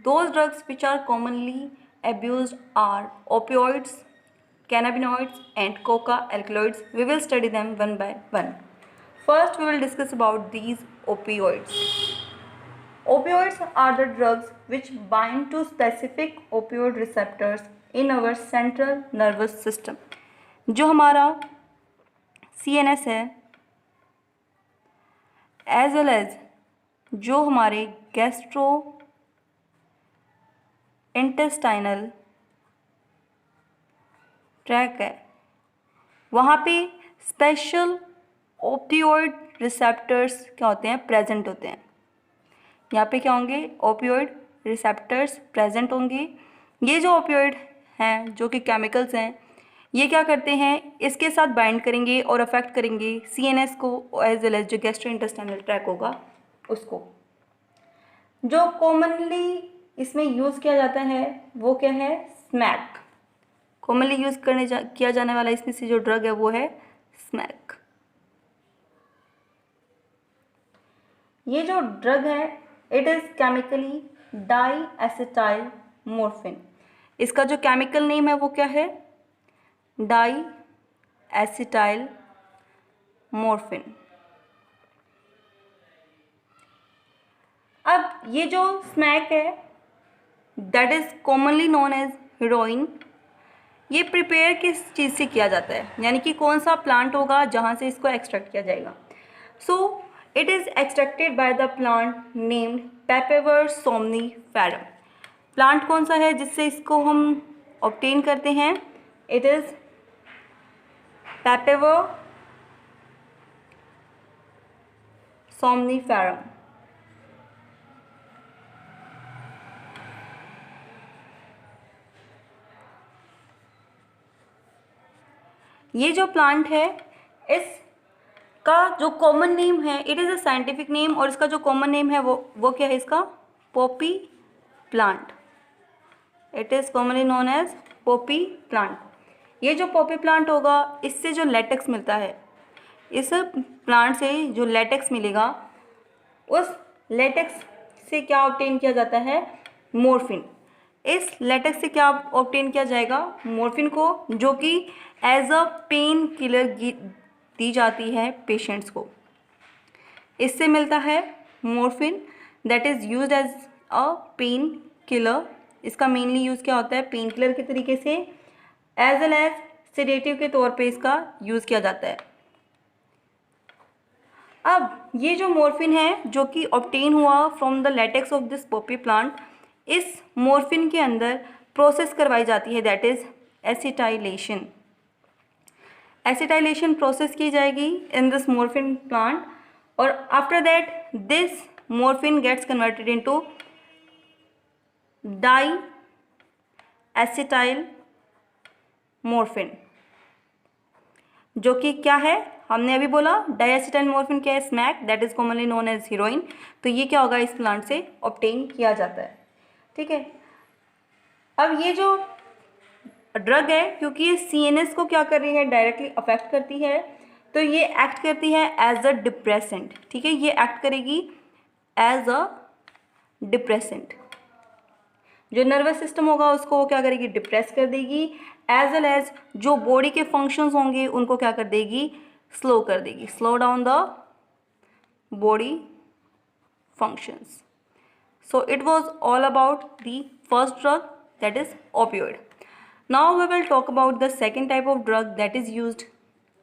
Those drugs which are commonly abused are opioids, cannabinoids, and coca alkaloids. We will study them one by one. First, we will discuss about these opioids. Opioids are the drugs which bind to specific opioid receptors in our central nervous system. जो हमारा CNS है, as well as जो हमारे gastro intestinal tract है, वहाँ पे special opioid receptors क्या होते हैं, प्रेजेंट होते हैं. यहाँ पे क्या होंगे, ओपियोइड रिसेप्टर्स प्रेजेंट होंगे. ये जो ओपियोइड हैं, जो कि केमिकल्स हैं, ये क्या करते हैं, इसके साथ बाइंड करेंगे और अफेक्ट करेंगे CNS को एज वेल एज जो गैस्ट्रोइंटेस्टाइनल ट्रैक होगा उसको. जो कॉमनली इसमें यूज़ किया जाता है वो क्या है, स्मैक. कॉमनली यूज़ किया जाने वाला इसमें से जो ड्रग है वो है स्मैक. ये जो ड्रग है इट इज़ केमिकली डाईएसिटाइल मोर्फिन. इसका जो केमिकल नेम है वो क्या है, डाईएसिटाइल मोर्फिन. अब ये जो स्मैक है that is commonly known as heroin. ये प्रिपेयर किस चीज़ से किया जाता है, यानी कि कौन सा प्लांट होगा जहाँ से इसको एक्सट्रैक्ट किया जाएगा. So it is extracted by the plant named पेपेवर somniferum. Plant कौन सा है जिससे इसको हम ऑब्टेन करते हैं, इट इज़ पेपेवर सोमनीफेरम. ये जो प्लांट है इसका जो कॉमन नेम है it is a scientific name, और इसका जो कॉमन नेम है वो क्या है, इसका poppy plant. It is commonly known as poppy plant. ये जो पॉपी प्लांट होगा इससे जो लेटेक्स मिलता है, इस प्लांट से जो लेटेक्स मिलेगा उस लेटेक्स से क्या ऑब्टेन किया जाता है, मोर्फिन. इस लेटेक्स से क्या ऑब्टेन किया जाएगा, मोर्फिन को, जो कि एज अ पेन किलर दी जाती है पेशेंट्स को. इससे मिलता है morphine that is used as a painkiller. इसका मेनली यूज़ क्या होता है, पेन किलर के तरीके से, एज वेल एज सेडेटिव के तौर पे इसका यूज़ किया जाता है. अब ये जो मोर्फिन है जो कि ऑब्टेन हुआ from the latex of this poppy plant, इस मोर्फिन के अंदर प्रोसेस करवाई जाती है that is acetylation. Acetylation process की जाएगी इन दिस मोर्फिन प्लांट, और after that this morphine gets converted into diacetyl morphine, जो कि क्या है, हमने अभी बोला डाईएसिटाइल मोर्फिन क्या है, smack, that is commonly known as heroin. तो ये क्या होगा, इस प्लांट से ऑब्टेन किया जाता है. ठीक है. अब ये जो ड्रग है क्योंकि ये CNS को क्या कर रही है, डायरेक्टली अफेक्ट करती है, तो ये एक्ट करती है एज अ डिप्रेसेंट. ठीक है, ये एक्ट करेगी एज अ डिप्रेसेंट. जो नर्वस सिस्टम होगा उसको वो क्या करेगी, डिप्रेस कर देगी, एज वेल एज जो बॉडी के फंक्शंस होंगे उनको क्या कर देगी, स्लो कर देगी, slow down the body functions. So it was all about the first drug, that is opioid. Now we will talk about the second type of drug that is used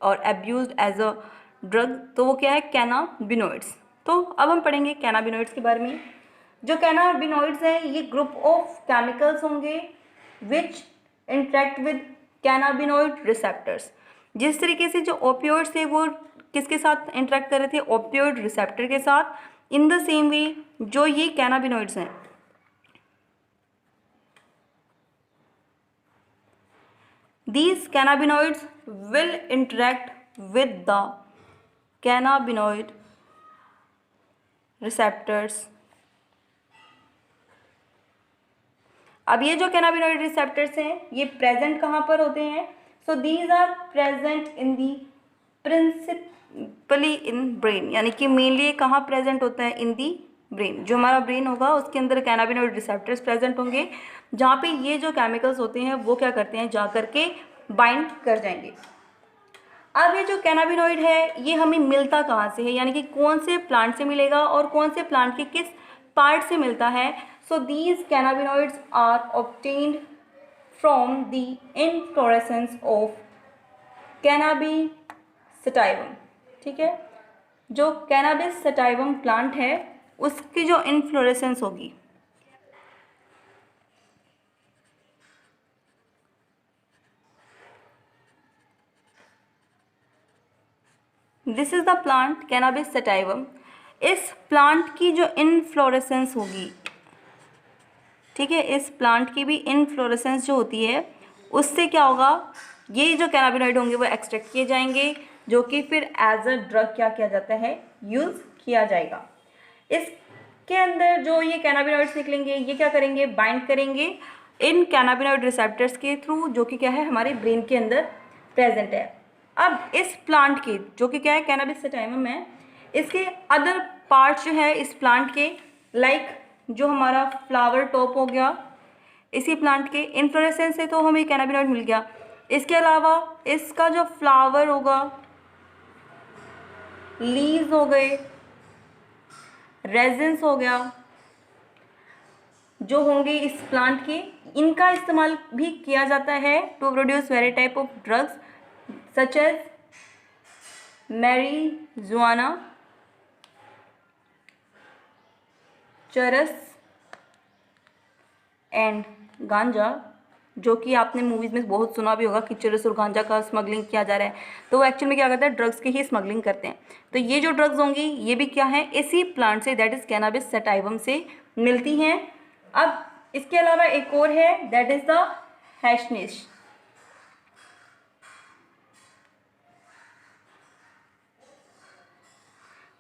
or abused as a drug. तो वो क्या है, cannabinoids. तो अब हम पढ़ेंगे cannabinoids के बारे में. जो cannabinoids हैं ये ग्रुप ऑफ केमिकल्स होंगे which interact with cannabinoid receptors. जिस तरीके से जो opioids थे वो किसके साथ इंटरेक्ट कर रहे थे, opioid receptor के साथ. इन द सेम वे जो ये कैनाबिनॉइड्स हैं, these cannabinoids will interact with the cannabinoid receptors. अब ये जो cannabinoid receptors हैं ये प्रेजेंट कहाँ पर होते हैं, so these are present in the principally in brain, यानी कि मेनली कहाँ प्रेजेंट होता है, इन दी ब्रेन, जो हमारा ब्रेन होगा उसके अंदर कैनाबिनॉइड रिसेप्टर्स प्रेजेंट होंगे, जहाँ पे ये जो केमिकल्स होते हैं वो क्या करते हैं, जा करके बाइंड कर जाएंगे। अब ये जो कैनाबिनॉइड है ये हमें मिलता कहाँ से है, यानी कि कौन से प्लांट से मिलेगा और कौन से प्लांट के किस पार्ट से मिलता है। So these cannabinoids are obtained from the inflorescence of cannabis sativum. ठीक है, जो कैनाबिस सटाइवम प्लांट है उसकी जो इनफ्लोरेसेंस होगी, this is the plant cannabis sativum. इस प्लांट की जो इनफ्लोरेसेंस होगी, ठीक है, इस प्लांट की भी इनफ्लोरेसेंस जो होती है उससे क्या होगा, ये जो कैनाबिनॉइड होंगे वो एक्सट्रैक्ट किए जाएंगे, जो कि फिर एज अ ड्रग क्या किया जाता है, यूज़ किया जाएगा। इसके अंदर जो ये कैनाबिनॉइड्स निकलेंगे ये क्या करेंगे, बाइंड करेंगे इन कैनाबिनॉइड रिसेप्टर्स के थ्रू, जो कि क्या है हमारे ब्रेन के अंदर प्रेजेंट है। अब इस प्लांट के जो कि क्या है कैनाबिस सटाइवम है, इसके अदर पार्ट जो है इस प्लांट के, लाइक जो हमारा फ्लावर टॉप हो गया इसी प्लांट के, इन्फ्लोरेसेंस से तो हमें कैनाबिनॉइड मिल गया। इसके अलावा इसका जो फ्लावर होगा, लीव्स हो गए, रेजिन्स हो गया, जो होंगे इस प्लांट के, इनका इस्तेमाल भी किया जाता है to produce very type of drugs such as marijuana, charas and ganja, जो कि आपने मूवीज़ में बहुत सुना भी होगा कि चरस और गांजा का स्मगलिंग किया जा रहा है, तो वो एक्चुअल में क्या करता है, ड्रग्स की ही स्मगलिंग करते हैं। तो ये जो ड्रग्स होंगी ये भी क्या है, इसी प्लांट से, दैट इज़ कैनाबिस सटाइवम से मिलती हैं। अब इसके अलावा एक और है, दैट इज़ द हैशनिश।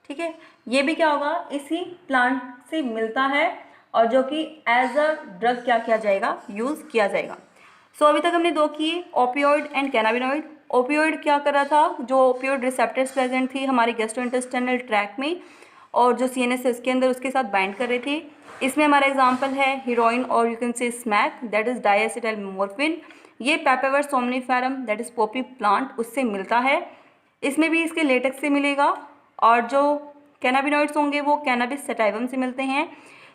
ठीक है, ये भी क्या होगा, इसी प्लांट से मिलता है और जो कि एज अ ड्रग क्या किया जाएगा, यूज़ किया जाएगा। सो अभी तक हमने दो किए, ओपियोइड एंड कैनाबिनॉइड। ओपियोइड क्या कर रहा था, जो ओपियोइड रिसेप्टर्स प्रेजेंट थी हमारे गैस्ट्रोइंटेस्टाइनल ट्रैक में और जो सीएनएस है उसके अंदर, उसके साथ बाइंड कर रहे थे। इसमें हमारा एग्जाम्पल है हीरोइन और you can say smack, that is diacetyl morphine. ये papaver somniferum that is poppy plant उससे मिलता है, इसमें भी इसके लेटेक्स से मिलेगा। और जो कैनाबिनॉइड्स होंगे वो कैनाबिस सटाइवम से मिलते हैं।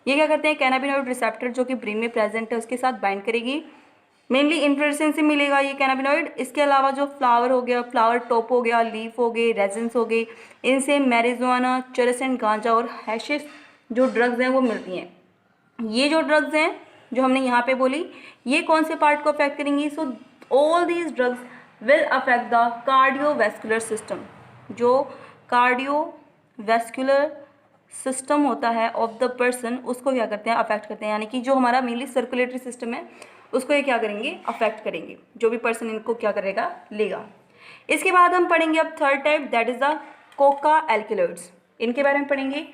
ये क्या करते हैं, कैनाबिनॉइड रिसेप्टर जो कि ब्रेन में प्रेजेंट है उसके साथ बाइंड करेगी, मेनली इन्फ्लोरेसेंस से मिलेगा ये कैनाबिनॉइड। इसके अलावा जो फ्लावर हो गया, फ्लावर टॉप हो गया, लीफ हो गए, रेजिन्स हो गए, इनसे मैरिजुआना, चरस एंड गांजा और हैशिश जो ड्रग्स हैं वो मिलती हैं। ये जो ड्रग्स हैं जो हमने यहाँ पे बोली, ये कौन से पार्ट को अफेक्ट करेंगी, so all these drugs will affect the cardiovascular system. जो कार्डियोवैस्कुलर सिस्टम होता है ऑफ द पर्सन, उसको क्या करते हैं, अफेक्ट करते हैं, यानी कि जो हमारा मेनली सर्कुलेटरी सिस्टम है उसको ये क्या करेंगे, अफेक्ट करेंगे, जो भी पर्सन इनको क्या करेगा, लेगा। इसके बाद हम पढ़ेंगे अब third type, that is the Coca alkaloids, इनके बारे में पढ़ेंगे।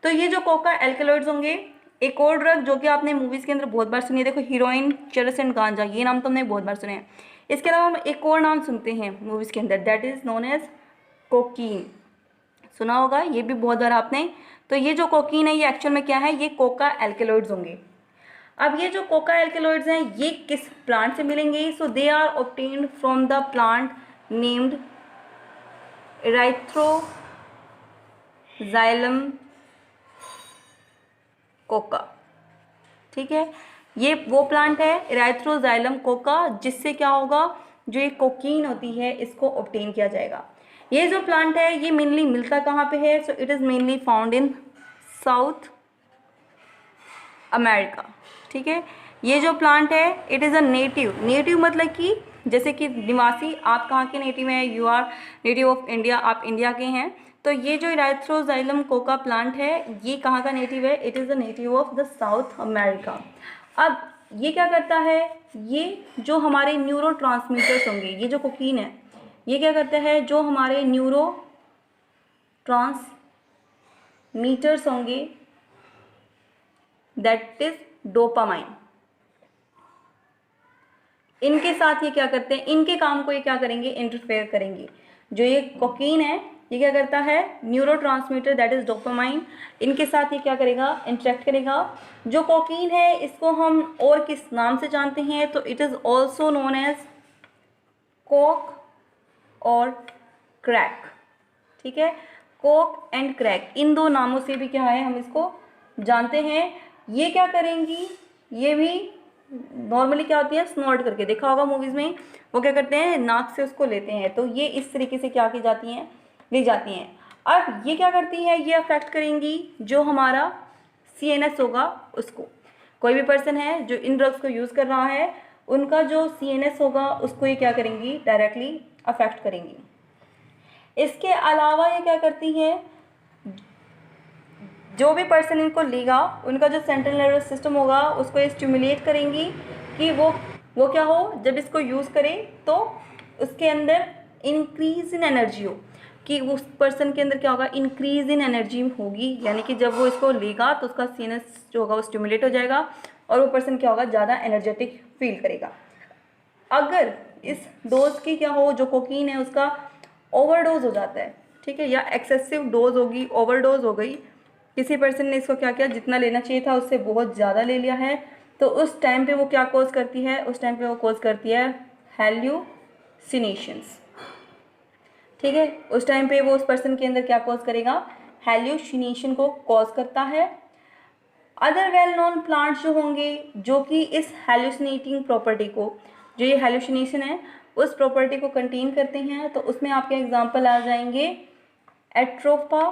तो ये जो कोका एल्केलॉइड्स होंगे, एक और ड्रग जो कि आपने मूवीज़ के अंदर बहुत बार सुनी है, देखो हीरोइन, चरस एंड गांजा, ये नाम तो हमने बहुत बार सुने हैं। इसके अलावा हम एक और नाम सुनते हैं मूवीज़ के अंदर, that is known as cocaine, सुना होगा ये भी बहुत बार आपने। तो ये जो कोकीन है ये एक्चुअल में क्या है, ये कोका एल्केलॉइड्स होंगे। अब ये जो कोका एल्केलॉइड्स हैं ये किस प्लांट से मिलेंगे, so they are obtained from the plant named erythroxylum coca. ठीक है, ये वो प्लांट है इराइथ्रोजाइलम कोका, जिससे क्या होगा, जो ये कोकीन होती है इसको ऑब्टेन किया जाएगा। ये जो प्लांट है ये मेनली मिलता कहाँ पे है, so it is mainly found in south America. ठीक है, ये जो प्लांट है it is a native, native मतलब कि जैसे कि निवासी, आप कहाँ के नेटिव हैं, you are native of India, आप इंडिया के हैं। तो ये जो इराइथ्रोजाइलम कोका प्लांट है ये कहाँ का नेटिव है, it is a native of the south America. अब ये क्या करता है, ये जो हमारे न्यूरो ट्रांसमीटर्स होंगे, ये जो कोकीन है ये क्या करता है, जो हमारे न्यूरो ट्रांसमीटर्स होंगे दैट इज डोपामाइन, इनके साथ ये क्या करते हैं, इनके काम को ये क्या करेंगे, इंटरफेयर करेंगे। जो ये कोकीन है ये क्या करता है, न्यूरोट्रांसमीटर दैट इज डोपामाइन, इनके साथ ये क्या करेगा, इंटरेक्ट करेगा। जो कोकीन है इसको हम और किस नाम से जानते हैं, तो it is also known as coke और क्रैक। ठीक है, कोक एंड क्रैक, इन दो नामों से भी क्या है हम इसको जानते हैं। ये क्या करेंगी, ये भी नॉर्मली क्या होती है, स्नॉर्ट करके, देखा होगा मूवीज़ में, वो क्या करते हैं, नाक से उसको लेते हैं, तो ये इस तरीके से क्या की जाती हैं, ली जाती हैं। अब ये क्या करती है, ये अफेक्ट करेंगी जो हमारा CNS होगा उसको। कोई भी पर्सन है जो इन ड्रग्स को यूज़ कर रहा है, उनका जो CNS होगा उसको ये क्या करेंगी, डायरेक्टली अफेक्ट करेंगी। इसके अलावा ये क्या करती हैं, जो भी पर्सन इनको लेगा उनका जो सेंट्रल नर्वस सिस्टम होगा उसको ये स्टिमुलेट करेंगी कि वो क्या हो, जब इसको यूज़ करे तो उसके अंदर इंक्रीज इन एनर्जी हो, कि उस पर्सन के अंदर क्या होगा, इंक्रीज इन एनर्जी होगी, यानी कि जब वो इसको लेगा तो उसका CNS जो होगा वो स्टिमुलेट हो जाएगा और वो पर्सन क्या होगा, ज़्यादा एनर्जेटिक फील करेगा। अगर इस डोज की क्या हो, जो कोकीन है उसका ओवरडोज हो जाता है, ठीक है, या एक्सेसिव डोज होगी, ओवरडोज हो गई, किसी पर्सन ने इसको क्या किया, जितना लेना चाहिए था उससे बहुत ज़्यादा ले लिया है, तो उस टाइम पे वो क्या कॉज करती है, उस टाइम पे वो कॉज करती है हेल्यूसिनेशंस। ठीक है, उस टाइम पे वो उस पर्सन के अंदर क्या कॉज करेगा, हेल्यूसिनेशन को कॉज करता है। अदर वेल नोन प्लांट्स जो होंगे जो कि इस हेल्यूसिनेटिंग प्रॉपर्टी को, जो ये हेल्यूसिनेशन है उस प्रॉपर्टी को कंटेन करते हैं, तो उसमें आपके एग्जांपल आ जाएंगे एट्रोपा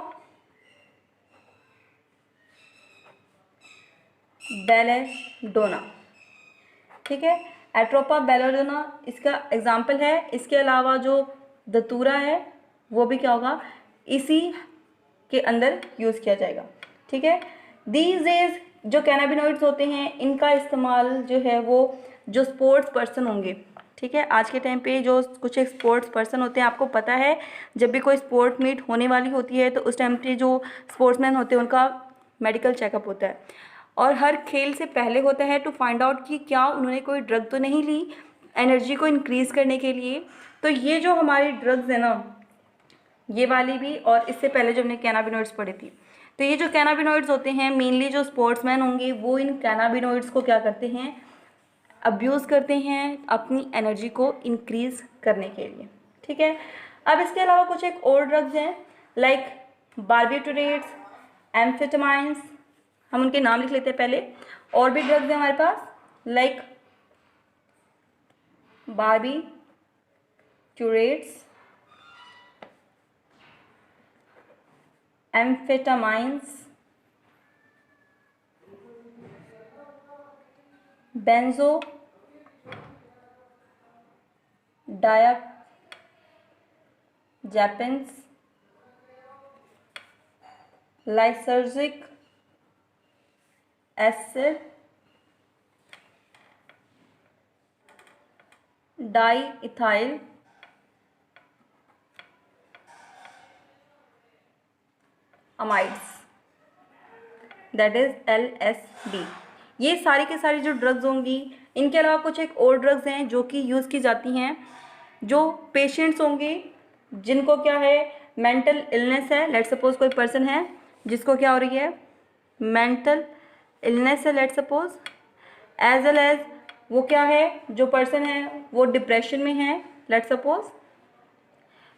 बेलेडोना। ठीक है, एट्रोपा बेलेडोना इसका एग्जाम्पल है। इसके अलावा जो धतूरा है वो भी क्या होगा, इसी के अंदर यूज़ किया जाएगा। ठीक है, दीज डेज जो कैनाबिनॉइड्स होते हैं इनका इस्तेमाल जो है वो जो स्पोर्ट्स पर्सन होंगे, ठीक है, आज के टाइम पे जो कुछ एक स्पोर्ट्स पर्सन होते हैं, आपको पता है जब भी कोई स्पोर्ट मीट होने वाली होती है तो उस टाइम पे जो स्पोर्ट्समैन होते हैं उनका मेडिकल चेकअप होता है, और हर खेल से पहले होता है टू फाइंड आउट कि क्या उन्होंने कोई ड्रग तो नहीं ली एनर्जी को इंक्रीज़ करने के लिए। तो ये जो हमारी ड्रग्स है ना, ये वाली भी, और इससे पहले जो हमने कैनाबिनॉइड्स पढ़ी थी, तो ये जो कैनाबिनॉइड्स होते हैं मेनली जो स्पोर्ट्समैन होंगे वो इन कैनाबिनॉइड्स को क्या करते हैं, अब्यूज़ करते हैं अपनी एनर्जी को इंक्रीज़ करने के लिए। ठीक है, अब इसके अलावा कुछ एक और ड्रग्स हैं लाइक बार्बिटूरेट्स, एम्फेटामाइंस, हम उनके नाम लिख लेते हैं पहले। और भी ड्रग्स हैं हमारे पास like barbiturates, amphetamines, benzodiazepines, lysergic acid, diethylamides that is LSD। ये सारी की सारी जो ड्रग्स होंगी, इनके अलावा कुछ एक और ड्रग्स हैं जो कि यूज़ की जाती हैं जो पेशेंट्स होंगे जिनको क्या है, मेंटल इलनेस है। लेट सपोज कोई पर्सन है जिसको क्या हो रही है, मेंटल इलनेस है let suppose, as well as वो क्या है, जो पर्सन है वो डिप्रेशन में है लेट सपोज,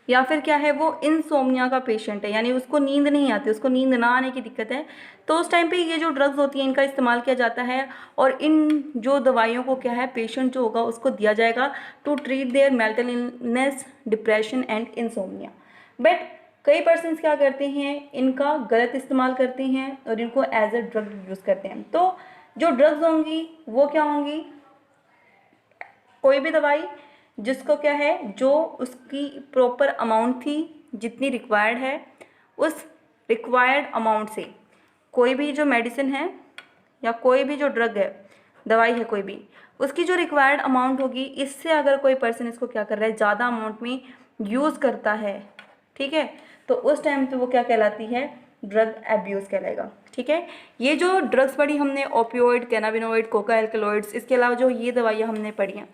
या फिर क्या है वो इंसोम्निया का पेशेंट है, यानी उसको नींद नहीं आती, उसको नींद ना आने की दिक्कत है, तो उस टाइम पे ये जो ड्रग्स होती हैं इनका इस्तेमाल किया जाता है, और इन जो दवाइयों को क्या है पेशेंट जो होगा उसको दिया जाएगा to treat their mental illness, depression and insomnia. But कई पर्सन क्या करते हैं, इनका गलत इस्तेमाल करते हैं और इनको एज अ ड्रग यूज़ करते हैं। तो जो ड्रग्स होंगी वो क्या होंगी, कोई भी दवाई जिसको क्या है, जो उसकी प्रॉपर अमाउंट थी जितनी रिक्वायर्ड है, उस रिक्वायर्ड अमाउंट से कोई भी जो मेडिसिन है या कोई भी जो ड्रग है, दवाई है कोई भी, उसकी जो रिक्वायर्ड अमाउंट होगी, इससे अगर कोई पर्सन इसको क्या कर रहा है, ज़्यादा अमाउंट में यूज़ करता है, ठीक है, तो उस टाइम पे वो क्या कहलाती है, ड्रग एब्यूज़ कहलाएगा। ठीक है, ये जो ड्रग्स पढ़ी हमने ओपियोइड, कैनाबिनोइड, कोका एल्कलॉइड्स, इसके अलावा जो ये दवाइयाँ हमने पढ़ी हैं,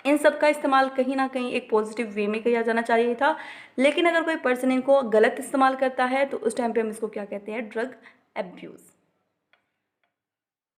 इन सब का इस्तेमाल कहीं ना कहीं एक पॉजिटिव वे में किया जाना चाहिए था, लेकिन अगर कोई पर्सन इनको गलत इस्तेमाल करता है तो उस टाइम पे हम इसको क्या कहते हैं, ड्रग एब्यूज़।